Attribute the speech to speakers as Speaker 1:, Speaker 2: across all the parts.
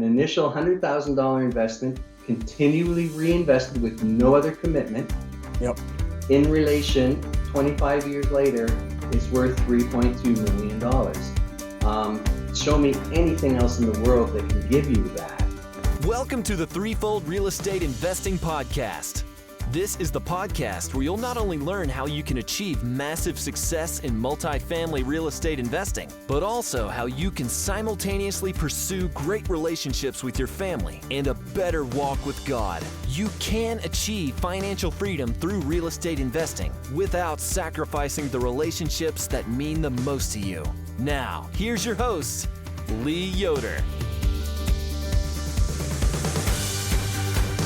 Speaker 1: an initial $100,000 investment, continually reinvested with no other commitment.
Speaker 2: Yep.
Speaker 1: In relation, 25 years later, is worth $3.2 million. Show me anything else in the world that can give you that.
Speaker 3: Welcome to the Threefold Real Estate Investing Podcast. This is the podcast where you'll not only learn how you can achieve massive success in multifamily real estate investing, but also how you can simultaneously pursue great relationships with your family and a better walk with God. You can achieve financial freedom through real estate investing without sacrificing the relationships that mean the most to you. Now, here's your host, Lee Yoder.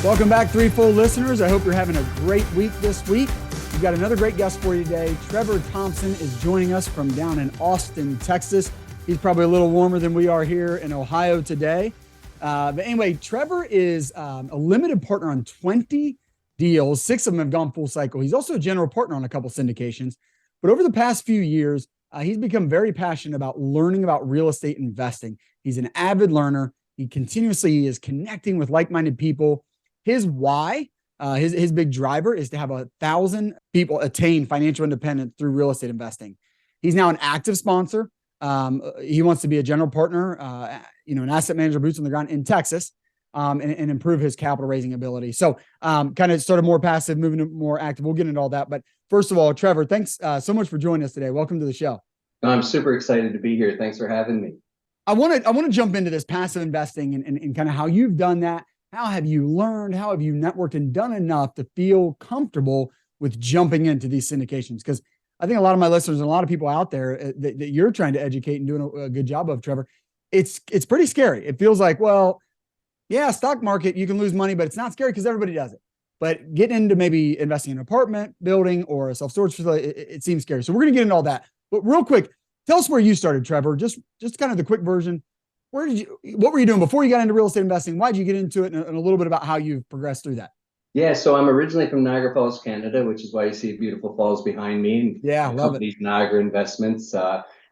Speaker 2: Welcome back, Threefold listeners. I hope you're having a great week this week. We've got another great guest for you today. Trevor Thompson is joining us from down in Austin, Texas. He's probably a little warmer than we are here in Ohio today. But anyway, Trevor is a limited partner on 20 deals. 6 of them have gone full cycle. He's also a general partner on a couple syndications. But over the past few years, he's become very passionate about learning about real estate investing. He's an avid learner. He continuously is connecting with like-minded people. His why, his big driver is to have 1,000 people attain financial independence through real estate investing. He's now an active sponsor. He wants to be a general partner, an asset manager, boots on the ground in Texas, and improve his capital raising ability. So kind of started more passive, moving to more active. We'll get into all that. But first of all, Trevor, thanks so much for joining us today. Welcome to the show.
Speaker 1: I'm super excited to be here. Thanks for having me.
Speaker 2: I want to jump into this passive investing and kind of how you've done that. How have you learned? How have you networked and done enough to feel comfortable with jumping into these syndications? Because I think a lot of my listeners and a lot of people out there that you're trying to educate and doing a good job of, Trevor, it's pretty scary. It feels like, well, yeah, stock market, you can lose money, but it's not scary because everybody does it. But getting into maybe investing in an apartment building or a self-storage facility, it seems scary. So we're going to get into all that. But real quick, tell us where you started, Trevor. Just kind of the quick version. What were you doing before you got into real estate investing? Why did you get into it, and a little bit about how you've progressed through that?
Speaker 1: Yeah, so I'm originally from Niagara Falls, Canada, which is why you see beautiful falls behind me. And
Speaker 2: yeah, love it.
Speaker 1: Niagara Investments.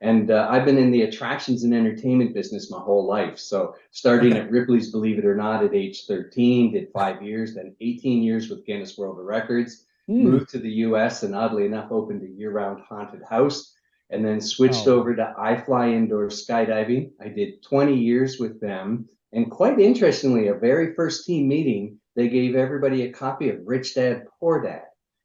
Speaker 1: And I've been in the attractions and entertainment business my whole life. So starting at Ripley's, believe it or not, at age 13, did 5 years, then 18 years with Guinness World Records, moved to the US and oddly enough opened a year-round haunted house. And then switched over to iFly indoor skydiving. I did 20 years with them. And quite interestingly, our very first team meeting, they gave everybody a copy of Rich Dad, Poor Dad.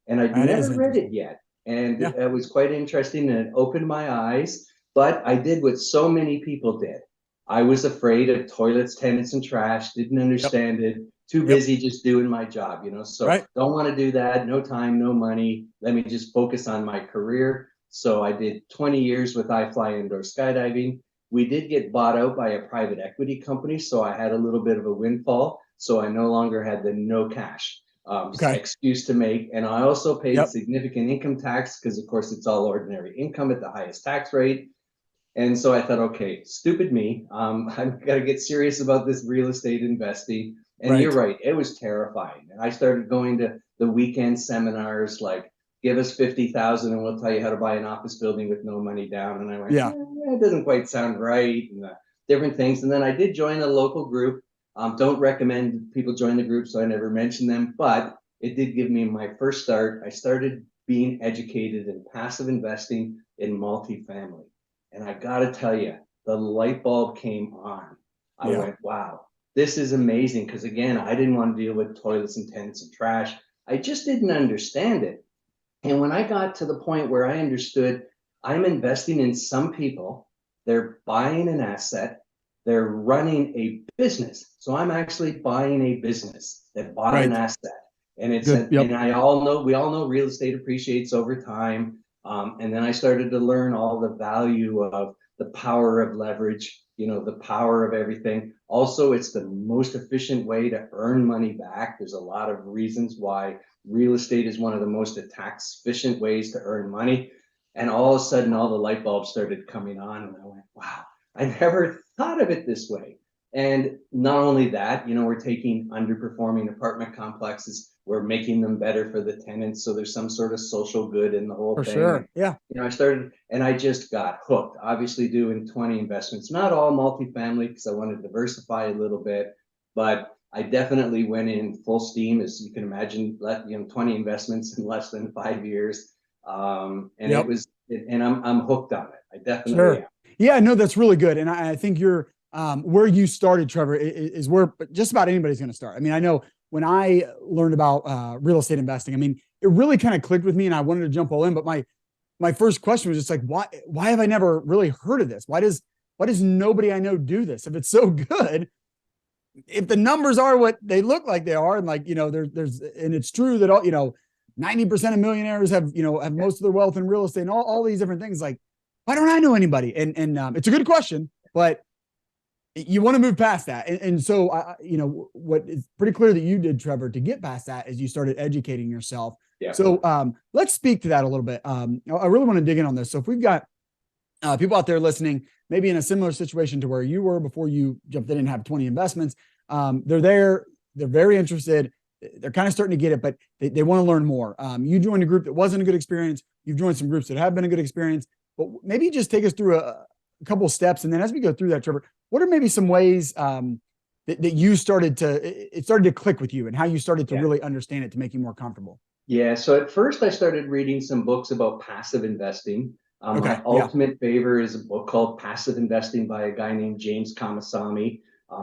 Speaker 1: And I'd never read it yet. And it was quite interesting and it opened my eyes. But I did what so many people did. I was afraid of toilets, tenants, and trash, didn't understand it, too busy just doing my job, So don't want to do that, no time, no money. Let me just focus on my career. So I did 20 years with iFly indoor skydiving. We did get bought out by a private equity company, so I had a little bit of a windfall. So I no longer had the no cash excuse to make. And I also paid significant income tax because, of course, it's all ordinary income at the highest tax rate. And so I thought, okay, stupid me. I've got to get serious about this real estate investing. And you're right, it was terrifying. And I started going to the weekend seminars like, give us 50,000 and we'll tell you how to buy an office building with no money down. And I went, it doesn't quite sound right. And different things. And then I did join a local group. Don't recommend people join the group, so I never mentioned them, but it did give me my first start. I started being educated in passive investing in multifamily. And I got to tell you, the light bulb came on. I went, wow, this is amazing. Because again, I didn't want to deal with toilets and tenants and trash. I just didn't understand it. And when I got to the point where I understood I'm investing in some people, they're buying an asset, they're running a business. So I'm actually buying a business that bought an asset. And it's and we all know real estate appreciates over time. And then I started to learn all the value of the power of leverage, the power of everything. Also, it's the most efficient way to earn money back. There's a lot of reasons why real estate is one of the most tax efficient ways to earn money. And all of a sudden, all the light bulbs started coming on. And I went, wow, I never thought of it this way. And not only that, we're taking underperforming apartment complexes, we're making them better for the tenants. So there's some sort of social good in the whole
Speaker 2: For
Speaker 1: thing.
Speaker 2: sure. Yeah.
Speaker 1: I started and I just got hooked, obviously doing 20 investments, not all multifamily because I want to diversify a little bit, but I definitely went in full steam, as you can imagine, 20 investments in less than 5 years. And
Speaker 2: Yep.
Speaker 1: and I'm hooked on it. I definitely
Speaker 2: Sure.
Speaker 1: am.
Speaker 2: Yeah, no, that's really good. And I think you're where you started, Trevor, is where just about anybody's going to start. I mean, I know when I learned about real estate investing, I mean, it really kind of clicked with me and I wanted to jump all in. But my first question was just like, why have I never really heard of this? Why does nobody I know do this? If it's so good, if the numbers are what they look like they are, and like, there's and it's true that all, 90% of millionaires have most of their wealth in real estate and all these different things. Like, why don't I know anybody? And it's a good question, but you want to move past that. And so, what is pretty clear that you did, Trevor, to get past that is you started educating yourself.
Speaker 1: Yeah.
Speaker 2: So let's speak to that a little bit. I really want to dig in on this. So if we've got people out there listening, maybe in a similar situation to where you were before you jumped in and have 20 investments, they're very interested. They're kind of starting to get it, but they want to learn more. You joined a group that wasn't a good experience. You've joined some groups that have been a good experience, but maybe just take us through a couple of steps. And then as we go through that, Trevor, what are maybe some ways that you started to click with you and how you started to really understand it to make you more comfortable?
Speaker 1: Yeah. So at first I started reading some books about passive investing. My ultimate favorite is a book called Passive Investing by a guy named James Kamasamy.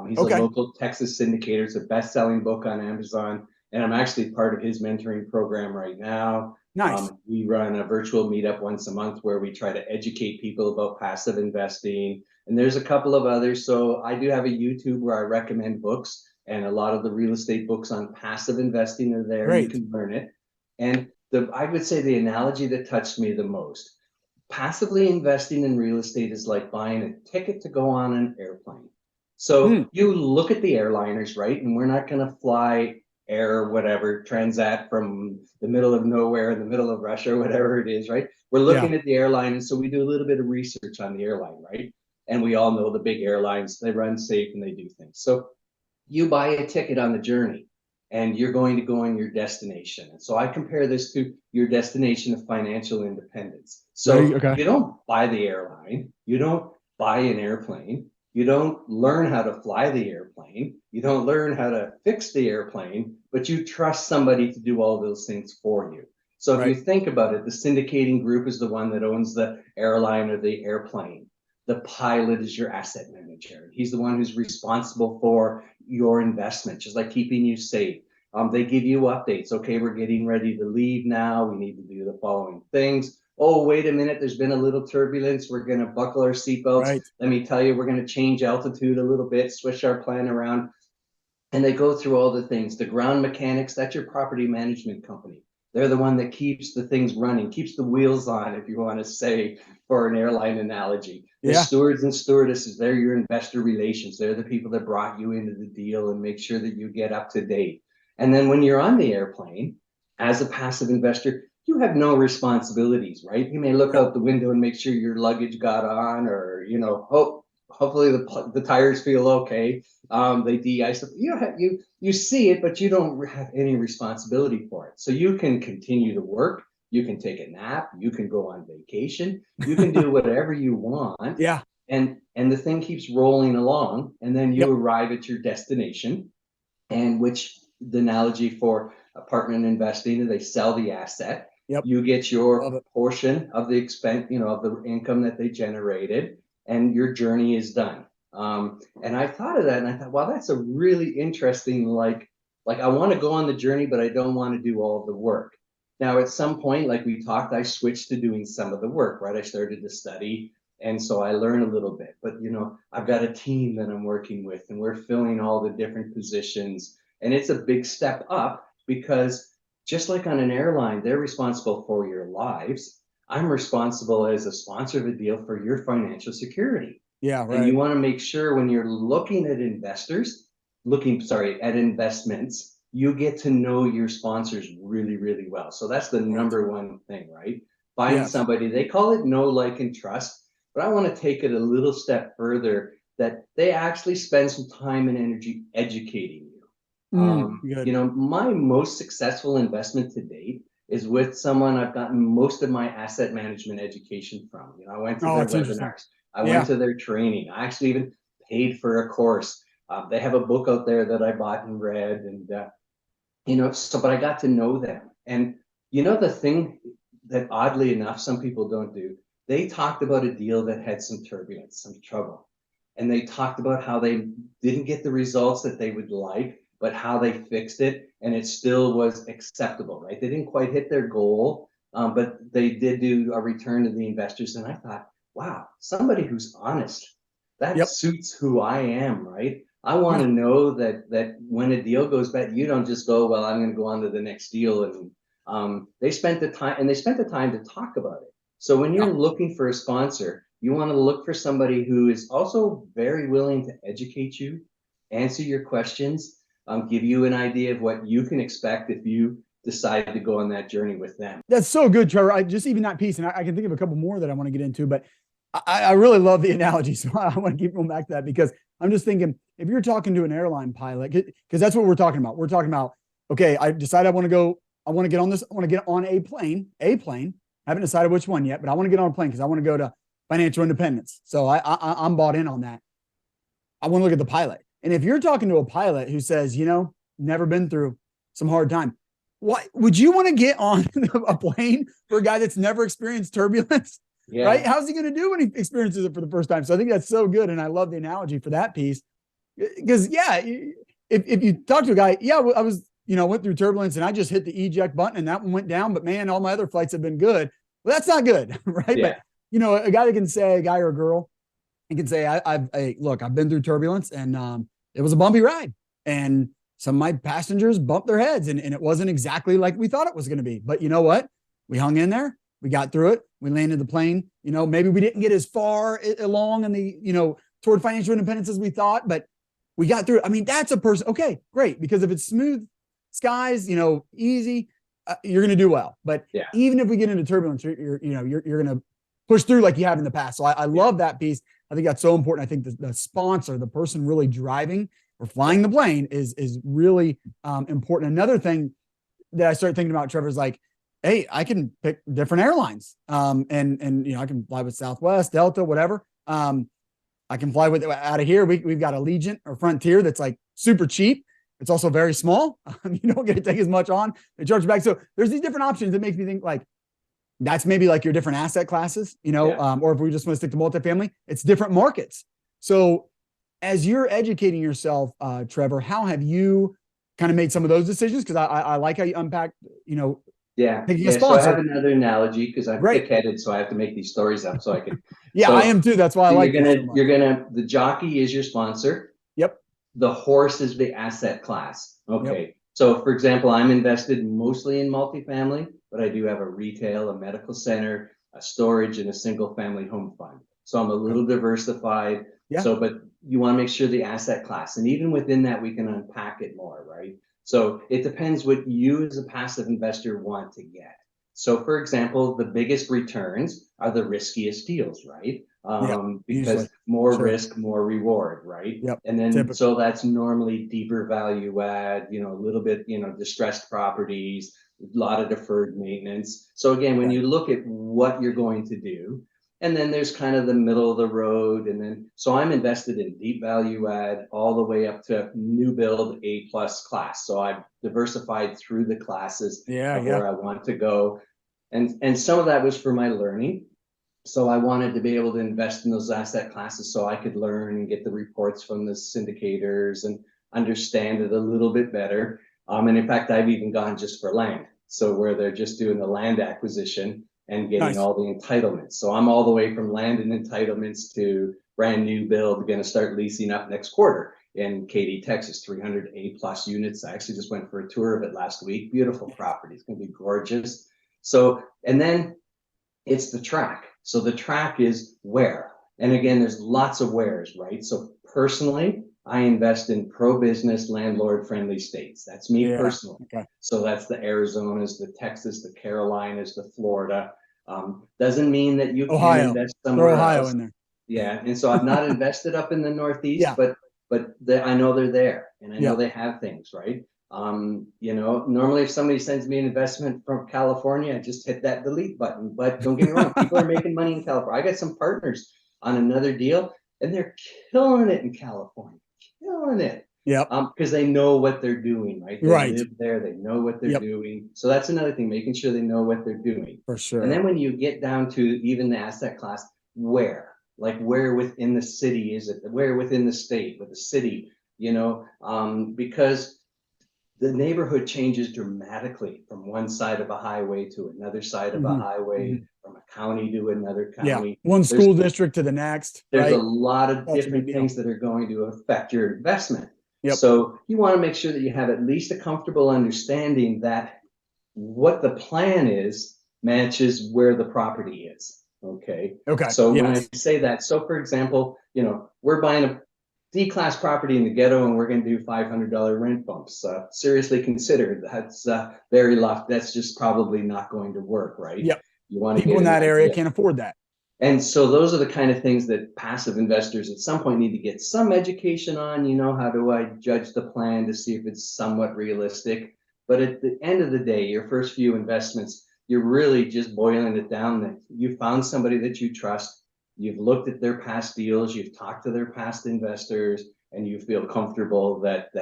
Speaker 1: He's a local Texas syndicator. It's a best-selling book on Amazon, and I'm actually part of his mentoring program right now.
Speaker 2: Nice.
Speaker 1: We run a virtual meetup once a month where we try to educate people about passive investing, and there's a couple of others. So I do have a YouTube where I recommend books, and a lot of the real estate books on passive investing are there.
Speaker 2: Great.
Speaker 1: You can learn it. And I would say the analogy that touched me the most, passively investing in real estate is like buying a ticket to go on an airplane. So you look at the airliners, right? And we're not going to fly air, whatever, Transat from the middle of nowhere in the middle of Russia, whatever it is, right? We're looking at the airline. And so we do a little bit of research on the airline, right? And we all know the big airlines, they run safe and they do things. So you buy a ticket on the journey and you're going to go on your destination. And so I compare this to your destination of financial independence. So you don't buy the airline, you don't buy an airplane, you don't learn how to fly the airplane, you don't learn how to fix the airplane, but you trust somebody to do all those things for you. So if you think about it, the syndicating group is the one that owns the airline or the airplane. The pilot is your asset manager. He's the one who's responsible for your investment, just like keeping you safe. They give you updates. Okay, we're getting ready to leave now. We need to do the following things. Oh, wait a minute, there's been a little turbulence. We're going to buckle our seatbelts.
Speaker 2: Right.
Speaker 1: Let me tell you, we're going to change altitude a little bit, switch our plan around. And they go through all the things. The ground mechanics, that's your property management company. They're the one that keeps the things running, keeps the wheels on, if you want to say, for an airline analogy. The stewards and stewardesses, they're your investor relations. They're the people that brought you into the deal and make sure that you get up to date. And then when you're on the airplane, as a passive investor, you have no responsibilities, right? You may look out the window and make sure your luggage got on, or, hopefully the tires feel okay. They de-ice. You see it, but you don't have any responsibility for it. So you can continue to work. You can take a nap. You can go on vacation. You can do whatever you want.
Speaker 2: Yeah.
Speaker 1: And the thing keeps rolling along, and then you arrive at your destination, and which the analogy for apartment investing, they sell the asset. You get your portion of the expense, of the income that they generated, and your journey is done. And I thought of that, and I thought, wow, that's a really interesting, like I want to go on the journey, but I don't want to do all of the work. Now, at some point, like we talked, I switched to doing some of the work, right? I started to study, and so I learned a little bit. But, I've got a team that I'm working with, and we're filling all the different positions. And it's a big step up because just like on an airline, they're responsible for your lives. I'm responsible as a sponsor of a deal for your financial security.
Speaker 2: Yeah, right.
Speaker 1: And you want to make sure when you're looking at at investments, you get to know your sponsors really, really well. So that's the number one thing, right? Find somebody, they call it know, like, and trust, but I want to take it a little step further, that they actually spend some time and energy educating you.
Speaker 2: Good.
Speaker 1: My most successful investment to date is with someone I've gotten most of my asset management education from. I went to
Speaker 2: Oh,
Speaker 1: their
Speaker 2: it's interesting.
Speaker 1: webinars. I went to their training. I actually even paid for a course. They have a book out there that I bought and read, and but I got to know them. And the thing that oddly enough, some people don't do, they talked about a deal that had some turbulence, some trouble. And they talked about how they didn't get the results that they would like, but how they fixed it and it still was acceptable, right? They didn't quite hit their goal, but they did do a return to the investors. And I thought, wow, somebody who's honest, that
Speaker 2: Yep.
Speaker 1: suits who I am, right? I want to
Speaker 2: Yeah.
Speaker 1: know that when a deal goes bad, you don't just go, well, I'm going to go on to the next deal. And they spent the time to talk about it. So when
Speaker 2: Yeah.
Speaker 1: you're looking for a sponsor, you want to look for somebody who is also very willing to educate you, answer your questions, give you an idea of what you can expect if you decide to go on that journey with them.
Speaker 2: That's so good, Trevor. I just even that piece, and I can think of a couple more that I want to get into, but I really love the analogy. So I want to keep going back to that because I'm just thinking if you're talking to an airline pilot, because that's what we're talking about. We're talking about, okay, I decide I want to get on this, I want to get on a plane. I haven't decided which one yet, but I want to get on a plane because I want to go to financial independence. So I'm bought in on that. I want to look at the pilot. And if you're talking to a pilot who says, never been through some hard time, what would you want to get on a plane for a guy that's never experienced turbulence?
Speaker 1: Yeah.
Speaker 2: Right? How's he going to do when he experiences it for the first time? So I think that's so good. And I love the analogy for that piece because if you talk to a guy, I was, went through turbulence and I just hit the eject button and that one went down, but man, all my other flights have been good. Well, that's not good. Right.
Speaker 1: Yeah.
Speaker 2: But a guy that can say, a guy or a girl, he can say, I've been through turbulence and it was a bumpy ride and some of my passengers bumped their heads and it wasn't exactly like we thought it was going to be. But you know what? We hung in there. We got through it. We landed the plane. Maybe we didn't get as far along in the, toward financial independence as we thought, but we got through it. I mean, that's a person. Okay, great. Because if it's smooth skies, easy, you're going to do well. But even if we get into turbulence, you're going to push through like you have in the past. So I love that piece. I think that's so important. I think the sponsor, the person really driving or flying the plane is really important. Another thing that I started thinking about, Trevor, is like, hey, I can pick different airlines. And I can fly with Southwest, Delta, whatever. I can fly with out of here. We've got Allegiant or Frontier that's like super cheap. It's also very small. You don't get to take as much on. They charge you back. So there's these different options that make me think like that's maybe like your different asset classes, or if we just want to stick to multifamily, it's different markets. So as you're educating yourself, Trevor, how have you kind of made some of those decisions? Because I like how you unpack, picking a sponsor.
Speaker 1: So I have another analogy because I'm thick-headed, so I have to make these stories up so I can.
Speaker 2: I am too. That's why I like it so much.
Speaker 1: The jockey is your sponsor.
Speaker 2: Yep.
Speaker 1: The horse is the asset class. Okay.
Speaker 2: Yep.
Speaker 1: So for example, I'm invested mostly in multifamily, but I do have a retail, a medical center, a storage, and a single family home fund. So I'm a little diversified.
Speaker 2: Yeah.
Speaker 1: So, but you want to make sure the asset class, and even within that, we can unpack it more, right? So it depends what you as a passive investor want to get. So for example, the biggest returns are the riskiest deals, right? Because more risk, more reward, right?
Speaker 2: Yep.
Speaker 1: And then so that's normally deeper value add, a little bit, distressed properties, a lot of deferred maintenance. So again, when you look at what you're going to do, and then there's kind of the middle of the road. And then, so I'm invested in deep value add all the way up to new build A+ class. So I've diversified through the classes where I want to go. And some of that was for my learning. So I wanted to be able to invest in those asset classes so I could learn and get the reports from the syndicators and understand it a little bit better. And in fact, I've even gone just for land. So where they're just doing the land acquisition and getting all the entitlements. So I'm all the way from land and entitlements to brand new build, going to start leasing up next quarter in Katy, Texas, 300 A+ units. I actually just went for a tour of it last week. Beautiful property. It's going to be gorgeous. So, and then it's the track. So the track is where, and again, there's lots of wheres, right? So personally, I invest in pro-business, landlord-friendly states. That's me personally. Okay. So that's the Arizonas, the Texas, the Carolinas, the Florida. Doesn't mean that you can't invest somewhere else. In there. Yeah, and so I've not invested up in the Northeast, but but I know they're there, and I know
Speaker 2: Yeah.
Speaker 1: they have things, right? Normally if somebody sends me an investment from California, I just hit that delete button. But don't get me wrong, people are making money in California. I got some partners on another deal, and they're killing it in California, killing it.
Speaker 2: Yep.
Speaker 1: Because they know what they're doing, right? They
Speaker 2: Right.
Speaker 1: live there, they know what they're
Speaker 2: Yep.
Speaker 1: doing. So that's another thing, making sure they know what they're doing.
Speaker 2: For sure.
Speaker 1: And then when you get down to even the asset class, where within the city is it? Where within the state, with the city, because the neighborhood changes dramatically from one side of a highway to another side of a highway, from a county to another county.
Speaker 2: Yeah. One school district to the next.
Speaker 1: There's
Speaker 2: right?
Speaker 1: a lot of
Speaker 2: That's
Speaker 1: different things that are going to affect your investment.
Speaker 2: Yep.
Speaker 1: So you want to make sure that you have at least a comfortable understanding that what the plan is matches where the property is. Okay.
Speaker 2: Okay.
Speaker 1: So when
Speaker 2: Yes.
Speaker 1: I say that, so for example, we're buying a D-class property in the ghetto and we're going to do $500 rent bumps. Seriously consider that's very low. That's just probably not going to work, right?
Speaker 2: Yep.
Speaker 1: You want to
Speaker 2: People
Speaker 1: get
Speaker 2: in that area
Speaker 1: idea.
Speaker 2: can't afford that.
Speaker 1: And so those are the kind of things that passive investors at some point need to get some education on. How do I judge the plan to see if it's somewhat realistic? But at the end of the day, your first few investments, you're really just boiling it down that you found somebody that you trust. You've looked at their past deals, you've talked to their past investors, and you feel comfortable that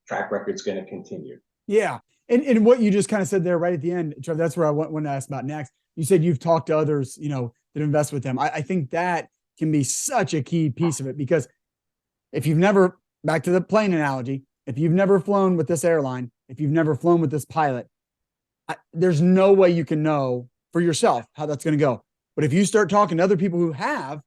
Speaker 1: track record's going to continue.
Speaker 2: Yeah. And what you just kind of said there right at the end, Trevor, that's where I want to ask about next. You said you've talked to others, that invest with them. I think that can be such a key piece of it, because if you've never, back to the plane analogy, if you've never flown with this airline, if you've never flown with this pilot, there's no way you can know for yourself how that's going to go. But if you start talking to other people who have,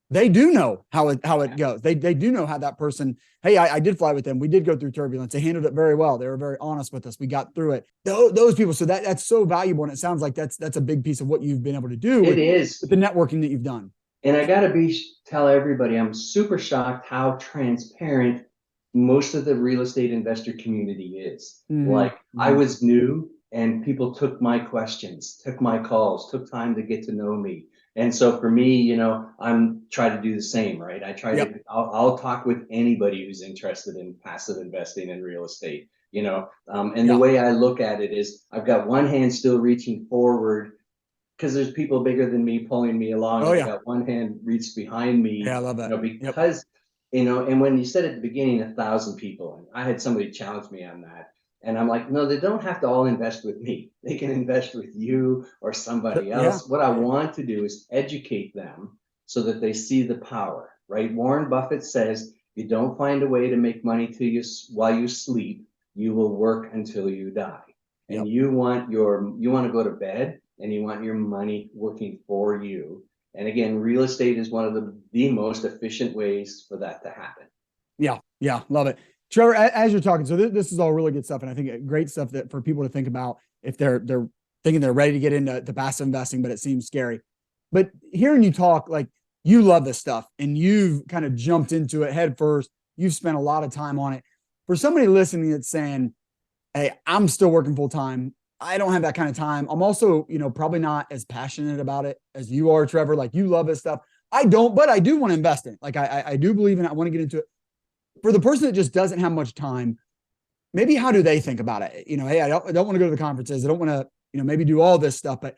Speaker 2: they do know how it goes. They do know how that person, hey, I did fly with them. We did go through turbulence. They handled it very well. They were very honest with us. We got through it. Those people. So that's so valuable. And it sounds like that's a big piece of what you've been able to do with the networking that you've done.
Speaker 1: And I got to tell everybody, I'm super shocked how transparent most of the real estate investor community is. I was new and people took my questions, took my calls, took time to get to know me. And so for me, I'm trying to do the same, right? I try to, I'll talk with anybody who's interested in passive investing in real estate, the way I look at it is I've got one hand still reaching forward because there's people bigger than me pulling me along. I've got one hand reached behind me.
Speaker 2: Yeah, I love that.
Speaker 1: Because, and when you said at the beginning, 1,000 people, and I had somebody challenge me on that. And I'm like, no, they don't have to all invest with me. They can invest with you or somebody else. What I want to do is educate them so that they see the power, right? Warren Buffett says, if you don't find a way to make money while you sleep, you will work until you die. And you want to go to bed and you want your money working for you. And again, real estate is one of the most efficient ways for that to happen.
Speaker 2: Yeah. Love it. Trevor, as you're talking, so this is all really good stuff. And I think great stuff that for people to think about if they're thinking they're ready to get into passive investing, but it seems scary. But hearing you talk, like you love this stuff and you've kind of jumped into it head first. You've spent a lot of time on it. For somebody listening that's saying, hey, I'm still working full time. I don't have that kind of time. I'm also, probably not as passionate about it as you are, Trevor. Like you love this stuff. I don't, but I do want to invest in it. Like I do believe in it. I want to get into it. For the person that just doesn't have much time, maybe how do they think about it? Hey, I don't want to go to the conferences. I don't want to, maybe do all this stuff, but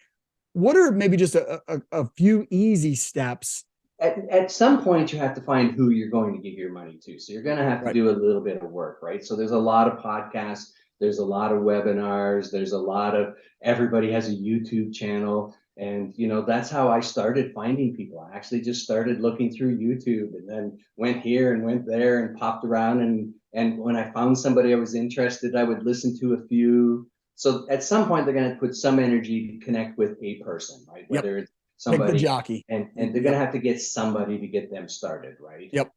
Speaker 2: what are maybe just a few easy steps?
Speaker 1: At some point, you have to find who you're going to give your money to. So you're going to have to do a little bit of work, right? So there's a lot of podcasts. There's a lot of webinars. There's a lot of, everybody has a YouTube channel. And, that's how I started finding people. I actually just started looking through YouTube and then went here and went there and popped around. And when I found somebody I was interested, I would listen to a few. So at some point, they're going to put some energy to connect with a person, right? Whether it's somebody,
Speaker 2: pick the jockey.
Speaker 1: And they're going to have to get somebody to get them started, right?
Speaker 2: Yep.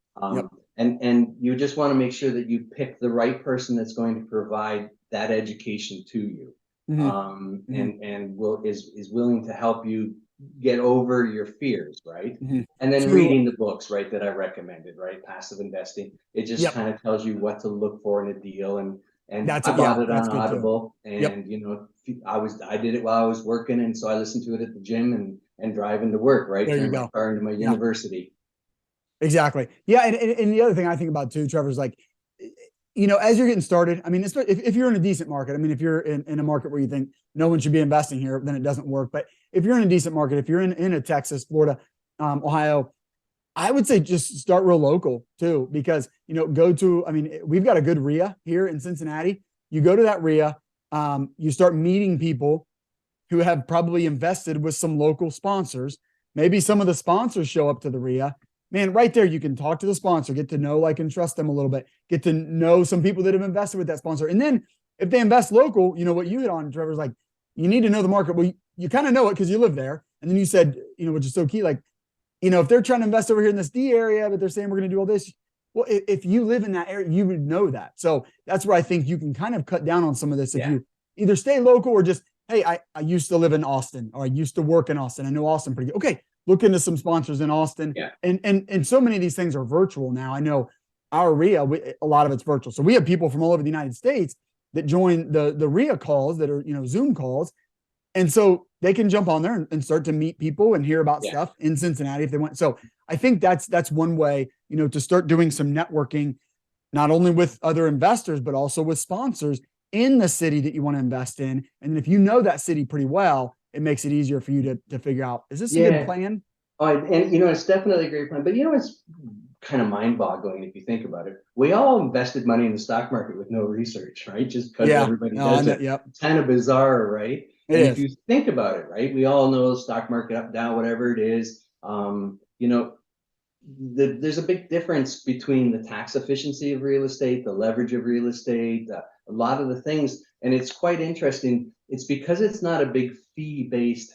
Speaker 1: And you just want to make sure that you pick the right person that's going to provide that education to you. And is willing to help you get over your fears, right? And then reading the books, right, that I recommended, right? Passive investing. It just kind of tells you what to look for in a deal. And I bought it on Audible. And I did it while I was working, and so I listened to it at the gym and driving to work, right?
Speaker 2: There you go.
Speaker 1: My car into my university.
Speaker 2: Exactly. Yeah. And the other thing I think about too, Trevor, is like, as you're getting started, I mean, if you're in a decent market, I mean, if you're in a market where you think no one should be investing here, then it doesn't work. But if you're in a decent market, if you're in a Texas, Florida, Ohio, I would say just start real local too, because, I mean, we've got a good RIA here in Cincinnati. You go to that RIA, you start meeting people who have probably invested with some local sponsors. Maybe some of the sponsors show up to the RIA. Man, right there, you can talk to the sponsor, get to know, like, and trust them a little bit, get to know some people that have invested with that sponsor. And then if they invest local, what you hit on, Trevor's like, you need to know the market. Well, you kind of know it because you live there. And then you said, which is so key, like, if they're trying to invest over here in this D area, but they're saying we're going to do all this. Well, if you live in that area, you would know that. So that's where I think you can kind of cut down on some of this. If you either stay local or just, hey, I used to live in Austin, or I used to work in Austin. I know Austin pretty good. Okay, look into some sponsors in Austin.
Speaker 1: Yeah.
Speaker 2: And so many of these things are virtual now. I know our RIA, a lot of it's virtual. So we have people from all over the United States that join the RIA calls that are, Zoom calls. And so they can jump on there and start to meet people and hear about stuff in Cincinnati if they want. So I think that's one way, to start doing some networking, not only with other investors, but also with sponsors in the city that you want to invest in. And if you know that city pretty well, it makes it easier for you to figure out, is this a good plan?
Speaker 1: Oh, and it's definitely a great plan. But it's kind of mind-boggling if you think about it. We all invested money in the stock market with no research, right? Just because everybody does it.
Speaker 2: Yep.
Speaker 1: It's kind of bizarre, right?
Speaker 2: It
Speaker 1: and
Speaker 2: is.
Speaker 1: If you think about it, right, we all know the stock market up, down, whatever it is. There's a big difference between the tax efficiency of real estate, the leverage of real estate, a lot of the things. And it's quite interesting. It's because it's not a big fee-based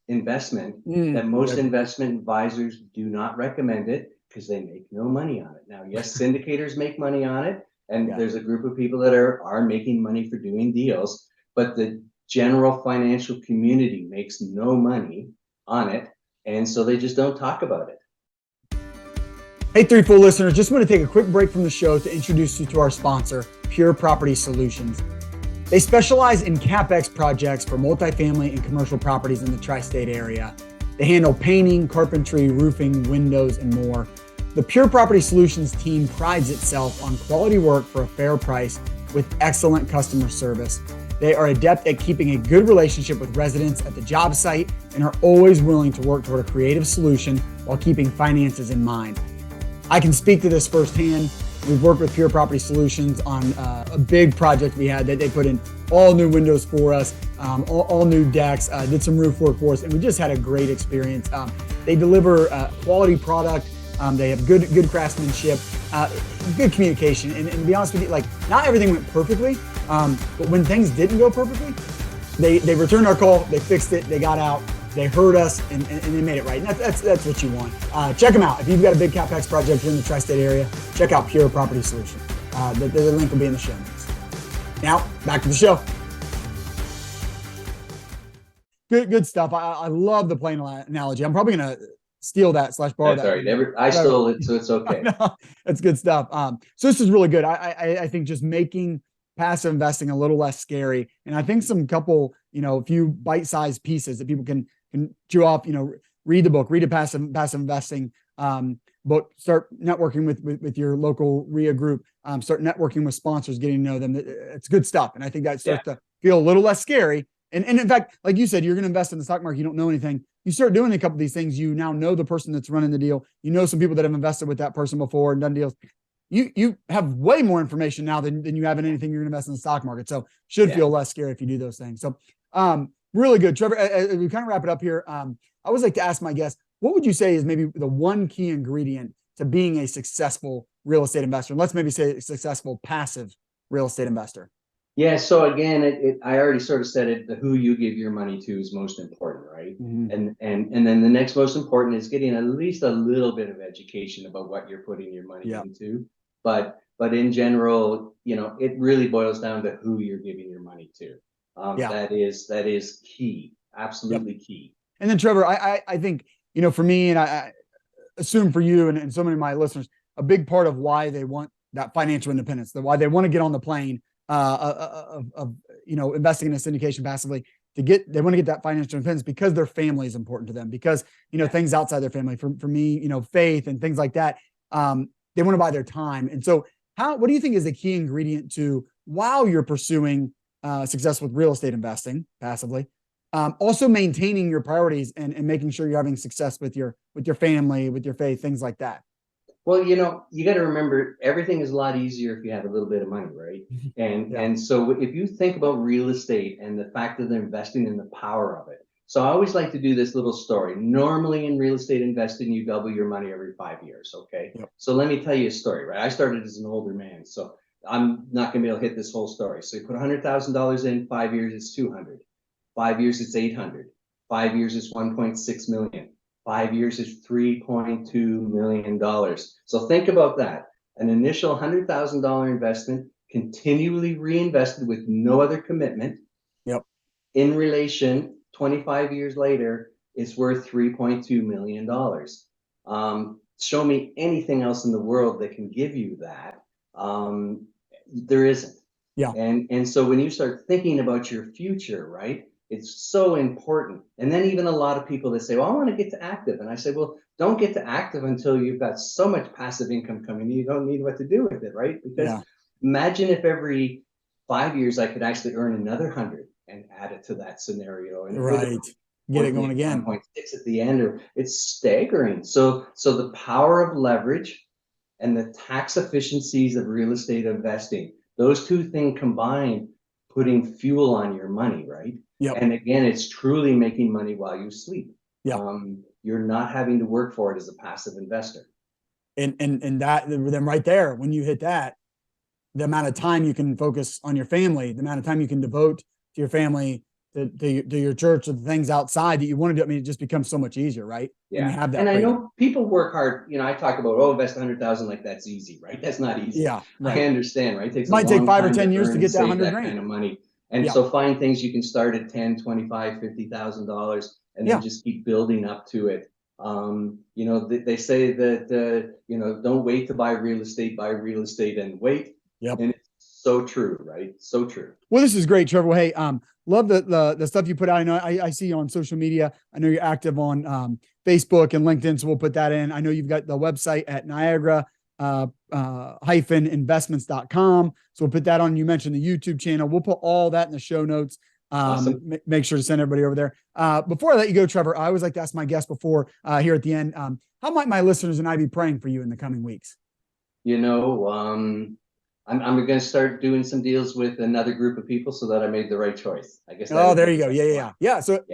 Speaker 1: investment that most investment advisors do not recommend it, because they make no money on it. Now, yes, syndicators make money on it, and there's a group of people that are making money for doing deals, but the general financial community makes no money on it, and so they just don't talk about it.
Speaker 2: Hey, Threefold listeners, just want to take a quick break from the show to introduce you to our sponsor, Pure Property Solutions. They specialize in CapEx projects for multifamily and commercial properties in the tri-state area. They handle painting, carpentry, roofing, windows, and more. The Pure Property Solutions team prides itself on quality work for a fair price with excellent customer service. They are adept at keeping a good relationship with residents at the job site and are always willing to work toward a creative solution while keeping finances in mind. I can speak to this firsthand. We've worked with Pure Property Solutions on a big project we had that they put in all new windows for us, all new decks, did some roof work for us, and we just had a great experience. They deliver quality product. They have good craftsmanship, good communication. And to be honest with you, like, not everything went perfectly, but when things didn't go perfectly, they returned our call, they fixed it, they got out. They heard us and they made it right. And that's what you want. Check them out. If you've got a big CapEx project here in the tri-state area, check out Pure Property Solution. The link will be in the show notes. Now, back to the show. Good stuff. I love the plane analogy. I'm probably going to steal that / borrow that.
Speaker 1: Sorry, I stole it, so it's okay.
Speaker 2: No, that's good stuff. So this is really good. I think just making passive investing a little less scary. And I think a few bite-sized pieces that people can chew off, read the book, read a passive investing book, start networking with your local RIA group, start networking with sponsors, getting to know them. It's good stuff. And I think that starts to feel a little less scary. And in fact, like you said, you're going to invest in the stock market. You don't know anything. You start doing a couple of these things. You now know the person that's running the deal. You know some people that have invested with that person before and done deals. You have way more information now than you have in anything you're going to invest in the stock market. So should feel less scary if you do those things. So really good. Trevor, as we kind of wrap it up here, I always like to ask my guests, what would you say is maybe the one key ingredient to being a successful real estate investor? And let's maybe say a successful passive real estate investor.
Speaker 1: Yeah. So again, I already sort of said it. The who you give your money to is most important, right? Mm-hmm. And then the next most important is getting at least a little bit of education about what you're putting your money into. But in general, it really boils down to who you're giving your money to. That is key, absolutely key. And
Speaker 2: then Trevor, I think, for me, and I assume for you and so many of my listeners, a big part of why they want that financial independence, why they want to get on the plane of investing in a syndication passively, they want to get that financial independence because their family is important to them, because, things outside their family, for me, faith and things like that. they want to buy their time. And so what do you think is the key ingredient to, while you're pursuing success with real estate investing passively, also maintaining your priorities and making sure you're having success with your family, with your faith, things like that?
Speaker 1: Well, you got to remember, everything is a lot easier if you have a little bit of money, right? And so if you think about real estate and the fact that they're investing in the power of it. So I always like to do this little story. Normally in real estate investing, you double your money every 5 years. Okay.
Speaker 2: Yep.
Speaker 1: So let me tell you a story, right? I started as an older man, so I'm not going to be able to hit this whole story. So you put $100,000 in, 5 years, it's 200. 5 years, it's 800. 5 years, it's 1.6 million. 5 years is $3.2 million. So think about that. An initial $100,000 investment, continually reinvested with no other commitment.
Speaker 2: Yep.
Speaker 1: In relation, 25 years later, it's worth $3.2 million. Show me anything else in the world that can give you that. There isn't.
Speaker 2: Yeah.
Speaker 1: And so when you start thinking about your future, right? It's so important. And then even a lot of people that say, well, I want to get to active. And I say, well, don't get to active until you've got so much passive income coming in. You don't need what to do with it, right? Because imagine if every 5 years I could actually earn another 100 and add it to that scenario. And
Speaker 2: get it going again.
Speaker 1: 1.6 at the end, or it's staggering. So the power of leverage and the tax efficiencies of real estate investing, those two things combined, putting fuel on your money, right?
Speaker 2: Yep.
Speaker 1: And again, it's truly making money while you sleep.
Speaker 2: Yeah.
Speaker 1: You're not having to work for it as a passive investor.
Speaker 2: And that, then right there, when you hit that, the amount of time you can focus on your family, the amount of time you can devote to your family, to your church, to the things outside that you want to do. I mean, it just becomes so much easier, right?
Speaker 1: Yeah.
Speaker 2: When you have that
Speaker 1: and
Speaker 2: freedom.
Speaker 1: I know people work hard. I talk about, invest 100,000 like that's easy, right? That's not easy.
Speaker 2: Yeah. Right.
Speaker 1: I understand, right? It takes
Speaker 2: might take 5 or 10 years to get that 100 grand.
Speaker 1: kind of money. And so find things you can start at $10, $25, $50,000 and then just keep building up to it. They say that, don't wait to buy real estate and wait.
Speaker 2: Yep.
Speaker 1: And it's so true, right? So true.
Speaker 2: Well, this is great, Trevor. Hey, love the stuff you put out. I know I see you on social media. I know you're active on Facebook and LinkedIn, so we'll put that in. I know you've got the website at Niagara investments.com. So we'll put that on. You mentioned the YouTube channel. We'll put all that in the show notes.
Speaker 1: Awesome.
Speaker 2: Make sure to send everybody over there. Before I let you go, Trevor, I always like to ask my guests before here at the end, how might my listeners and I be praying for you in the coming weeks?
Speaker 1: I'm going to start doing some deals with another group of people so that I made the right choice. I guess.
Speaker 2: Oh, there you go. Yeah. So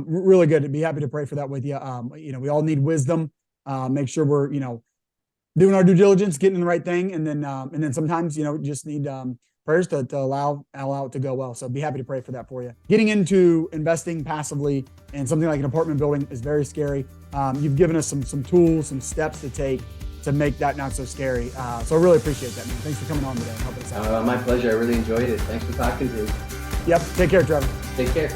Speaker 2: really good. I'd be happy to pray for that with you. We all need wisdom. Make sure we're, doing our due diligence, getting the right thing. And then sometimes, just need prayers to allow it to go well. So be happy to pray for that for you. Getting into investing passively in something like an apartment building is very scary. You've given us some tools, some steps to take to make that not so scary. So I really appreciate that, man. Thanks for coming on today and helping us out.
Speaker 1: My pleasure. I really enjoyed it. Thanks for talking to me.
Speaker 2: Yep. Take care, Trevor.
Speaker 1: Take care.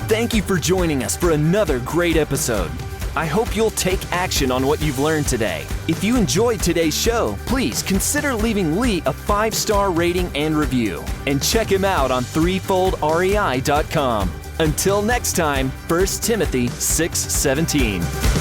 Speaker 3: Thank you for joining us for another great episode. I hope you'll take action on what you've learned today. If you enjoyed today's show, please consider leaving Lee a 5-star rating and review. And check him out on threefoldrei.com. Until next time, 1 Timothy 6:17.